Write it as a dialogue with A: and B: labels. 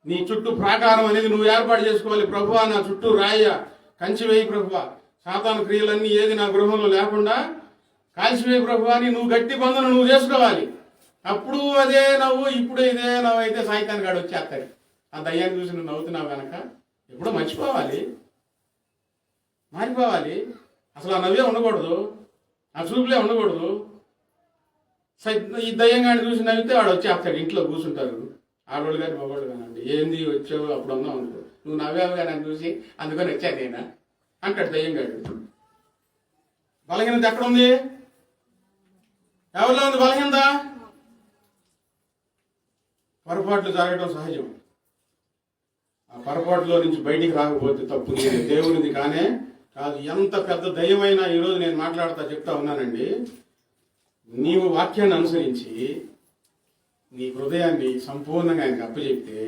A: నీ చుట్టూ ప్రాకారం అనేది నువ్వు ఏర్పాటు చేసుకోవాలి. ప్రభువా, నా చుట్టూ రాయ కంచి వేయి ప్రభువా, సాతాను క్రియలన్నీ ఏది నా గృహంలో లేకుండా కాల్చివేయి ప్రభువా అని నువ్వు గట్టి బంధన నువ్వు చేసుకోవాలి. అప్పుడు అదే నవ్వు, ఇప్పుడు ఇదే నవ్వు అయితే సాయితాన్ని గాడు వచ్చేస్తాడు. ఆ దయ్యాన్ని చూసి నువ్వు నవ్వుతున్నావు కనుక ఎప్పుడో మర్చిపోవాలి, మారిపోవాలి. అసలు ఆ నవ్వే ఉండకూడదు, ఆ చూపులే ఉండకూడదు. ఈ దయ్యంగాన్ని చూసి నవ్వితే వాడు వచ్చేస్తాడు. ఇంట్లో కూర్చుంటారు ఆడవాళ్ళు కానీ మగవాళ్ళు కానండి. ఏంది వచ్చావు అప్పుడు ఉన్నావు అనుకో, నువ్వు నవ్వావు కానీ అని చూసి అందుకని వచ్చాను నేనా అంటాడు దయ్యంగాడు. బలహీనత ఎక్కడుంది? ఎవరిలో ఉంది బలహీనత? పొరపాట్లు జరగడం సహజం. ఆ పొరపాటులో నుంచి బయటికి రాకపోతే తప్పు నీది, దేవునిది కానే కాదు. ఎంత పెద్ద దయ్యమైనా ఈరోజు నేను మాట్లాడుతా చెప్తా ఉన్నానండి. నీవు వాక్యాన్ని అనుసరించి నీ హృదయాన్ని సంపూర్ణంగా ఆయనకు అప్పచెప్తే